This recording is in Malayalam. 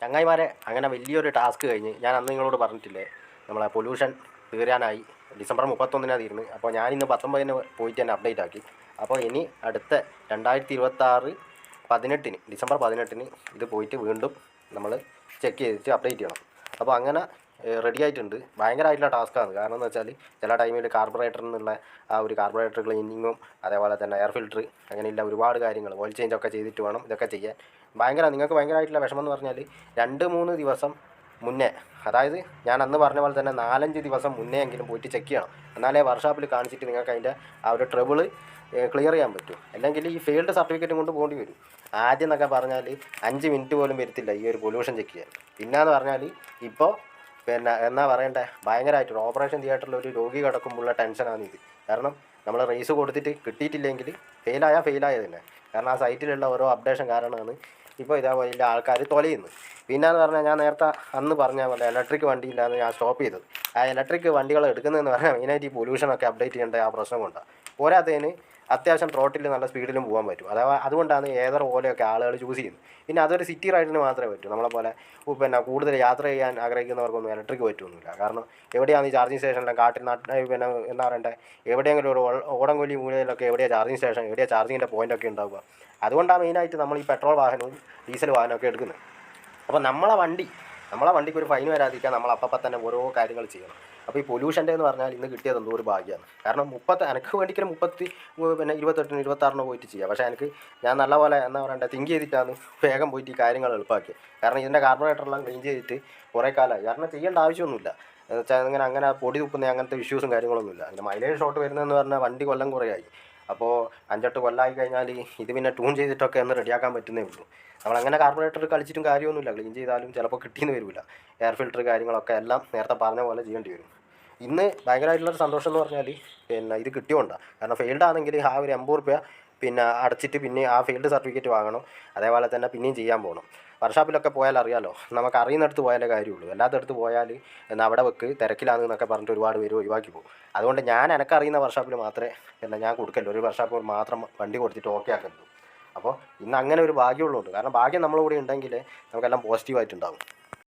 ചങ്ങായിമാരെ അങ്ങനെ വലിയൊരു ടാസ്ക് കഴിഞ്ഞ് ഞാൻ അന്ന് നിങ്ങളോട് പറഞ്ഞിട്ടില്ലേ നമ്മളെ പൊല്യൂഷൻ തീരാനായി ഡിസംബർ 31 തീർന്ന്. അപ്പോൾ ഞാനിന്ന് 19 പോയിട്ട് തന്നെ അപ്ഡേറ്റ് ആക്കി. അപ്പോൾ ഇനി അടുത്ത 2026 18 ഡിസംബർ 18 ഇത് പോയിട്ട് വീണ്ടും നമ്മൾ ചെക്ക് ചെയ്തിട്ട് അപ്ഡേറ്റ് ചെയ്യണം. അപ്പോൾ അങ്ങനെ റെഡി ആയിട്ടുണ്ട്. ഭയങ്കരമായിട്ടുള്ള ടാസ്ക്കാണ്. കാരണം എന്ന് വെച്ചാൽ ചില ടൈമിൽ കാർബറേറ്ററിൽ നിന്നുള്ള ആ ഒരു കാർബറേറ്റർ ക്ലീനിങ്ങും അതേപോലെ തന്നെ എയർ ഫിൽറ്റർ അങ്ങനെയുള്ള ഒരുപാട് കാര്യങ്ങൾ ഓയിൽ ചേഞ്ച് ഒക്കെ ചെയ്തിട്ട് വേണം ഇതൊക്കെ ചെയ്യാൻ. നിങ്ങൾക്ക് ഭയങ്കരമായിട്ടുള്ള വിഷമം എന്ന് പറഞ്ഞാൽ 2-3 ദിവസം മുന്നേ, അതായത് ഞാൻ അന്ന് പറഞ്ഞ പോലെ തന്നെ 4-5 ദിവസം മുന്നേ എങ്കിലും പോയിട്ട് ചെക്ക് ചെയ്യണം. എന്നാലേ വർക്ക്ഷോപ്പിൽ കാണിച്ചിട്ട് നിങ്ങൾക്ക് അതിൻ്റെ ആ ഒരു ട്രബിൾ ക്ലിയർ ചെയ്യാൻ പറ്റും. അല്ലെങ്കിൽ ഈ ഫീൽഡ് സർട്ടിഫിക്കറ്റും കൊണ്ട് പോകേണ്ടി വരും. ആദ്യം എന്നൊക്കെ പറഞ്ഞാൽ 5 മിനിറ്റ് പോലും വരത്തില്ല ഈ ഒരു പൊല്യൂഷൻ ചെക്ക് ചെയ്യാൻ. പിന്നെയെന്ന് പറഞ്ഞാൽ ഇപ്പോൾ എന്നാ പറയണ്ടേ, ഭയങ്കരമായിട്ട് ഓപ്പറേഷൻ തിയേറ്ററിൽ ഒരു രോഗി കിടക്കുമ്പോഴുള്ള ടെൻഷനാണ് ഇത്. കാരണം നമ്മൾ റേസ് കൊടുത്തിട്ട് കിട്ടിയിട്ടില്ലെങ്കിൽ ഫെയിലായത് തന്നെ. കാരണം ആ സൈറ്റിലുള്ള ഓരോ അപ്ഡേഷൻ കാരണമാണ് ഇപ്പോൾ ഇതേപോലെ ആൾക്കാർ തൊലയുന്നത്. പിന്നെയെന്ന് പറഞ്ഞാൽ ഞാൻ നേരത്തെ അന്ന് പറഞ്ഞ പോലെ ഇലക്ട്രിക് വണ്ടിയില്ലാന്ന് ഞാൻ സ്റ്റോപ്പ് ചെയ്തത്. ആ ഇലക്ട്രിക് വണ്ടികൾ എടുക്കുന്നതെന്ന് പറഞ്ഞാൽ മെയിനായിട്ട് ഈ പൊല്യൂഷനൊക്കെ അപ്ഡേറ്റ് ചെയ്യേണ്ട ആ പ്രശ്നം കൊണ്ടാണ്. പോരാത്തതിന് അത്യാവശ്യം റോട്ടിൽ നല്ല സ്പീഡിലും പോകാൻ പറ്റും. അതുകൊണ്ടാണ് ഏതർ ഓലയൊക്കെ ആളുകൾ ചൂസ് ചെയ്യുന്നത്. പിന്നെ അതൊരു സിറ്റി റൈഡിന് മാത്രമേ പറ്റൂ. നമ്മളെപ്പോലെ കൂടുതൽ യാത്ര ചെയ്യാൻ ആഗ്രഹിക്കുന്നവർക്കൊന്നും ഇലക്ട്രിക് പറ്റുമൊന്നുമില്ല. കാരണം എവിടെയാണ് ഈ ചാർജിങ് സ്റ്റേഷനിലും എന്താ പറയണ്ടേ, എവിടെയെങ്കിലും ഒരു ഓടംകൊല്ലി മൂലയിലൊക്കെ എവിടെയാണ് ചാർജിങ് സ്റ്റേഷൻ, എവിടെയാണ് ചാർജിങ്ങിൻ്റെ പോയിൻ്റൊക്കെ ഉണ്ടാവുക. അതുകൊണ്ടാണ് മെയിനായിട്ട് നമ്മൾ ഈ പെട്രോൾ വാഹനവും ഡീസൽ വാഹനമൊക്കെ എടുക്കുന്നത്. അപ്പോൾ നമ്മളെ വണ്ടിക്ക് ഒരു ഫൈൻ വരാതിരിക്കാൻ നമ്മൾ അപ്പം തന്നെ ഓരോ കാര്യങ്ങൾ ചെയ്യണം. അപ്പോൾ ഈ പൊല്യൂഷൻ്റെ എന്ന് പറഞ്ഞാൽ ഇന്ന് കിട്ടിയത് എന്തോ ഒരു ഭാഗ്യമാണ്. കാരണം എനിക്ക് വേണ്ടിക്കലും 28 26 പോയിട്ട് ചെയ്യാം. പക്ഷേ ഞാൻ നല്ലപോലെ എന്താ പറയണ്ടേ തിങ്ക് ചെയ്തിട്ടാണ് വേഗം പോയിട്ട് ഈ കാര്യങ്ങൾ എളുപ്പമാക്കിയത്. കാരണം ഇതിൻ്റെ കാർബറേറ്ററെല്ലാം ക്ലീൻ ചെയ്തിട്ട് കുറേ കാലമായി. കാരണം ചെയ്യേണ്ട ആവശ്യമൊന്നുമില്ല. എന്ന് വെച്ചാൽ അങ്ങനെ പൊടി തുപ്പുന്ന അങ്ങനത്തെ ഇഷ്യൂസും കാര്യങ്ങളൊന്നുമില്ല. അതിൻ്റെ മൈലേജ് ഷോട്ട് വരുന്നതെന്ന് പറഞ്ഞാൽ വണ്ടി കൊല്ലം കുറേയായി. അപ്പോൾ 5-8 കൊല്ലമായി കഴിഞ്ഞാൽ ഇത് പിന്നെ ട്യൂൺ ചെയ്തിട്ടൊക്കെ ഒന്ന് റെഡിയാക്കാൻ പറ്റുന്നേ ഉള്ളൂ. നമ്മളങ്ങനെ കാർബറേറ്റർ കളിച്ചിട്ടും കാര്യമൊന്നുമില്ല. ക്ലീൻ ചെയ്താലും ചിലപ്പോൾ കിട്ടിയെന്ന് വരില്ല. എയർ ഫിൽറ്റർ കാര്യങ്ങളൊക്കെ എല്ലാം നേരത്തെ പറഞ്ഞ പോലെ ചെയ്യേണ്ടി വരും. ഇന്ന് ഭയങ്കരമായിട്ടുള്ളൊരു സന്തോഷം എന്ന് പറഞ്ഞാൽ ഇത് കിട്ടിയോണ്ടാണ്. കാരണം ഫെയിൽഡ് ആണെങ്കിൽ ആ ഒരു 80 രൂപ അടച്ചിട്ട് പിന്നെ ആ ഫീൽഡ് സർട്ടിഫിക്കറ്റ് വാങ്ങണം. അതേപോലെ തന്നെ പിന്നെയും ചെയ്യാൻ പോകണം. വർക്ക്ഷോപ്പിലൊക്കെ പോയാൽ അറിയാമല്ലോ, നമുക്ക് അറിയുന്നിടത്ത് പോയാലേ കാര്യമുള്ളൂ. എല്ലാത്തടത്ത് പോയാൽ അവിടെ വെക്ക് തിരക്കിലാണെന്നൊക്കെ പറഞ്ഞിട്ട് ഒരുപാട് പേര് ഒഴിവാക്കി പോകും. അതുകൊണ്ട് എനിക്കറിയുന്ന വർക്ക്ഷോപ്പിൽ മാത്രമേ ഞാൻ കൊടുക്കല്ലോ. ഒരു വർക്ക്ഷോപ്പിൽ മാത്രം വണ്ടി കൊടുത്തിട്ട് ഓക്കെ ആക്കല്ലോ. അപ്പോൾ ഇന്ന് അങ്ങനെ ഒരു ഭാഗ്യമുള്ളതുകൊണ്ട്, കാരണം ഭാഗ്യം നമ്മളുകൂടി ഉണ്ടെങ്കിൽ നമുക്കെല്ലാം പോസിറ്റീവായിട്ടുണ്ടാകും.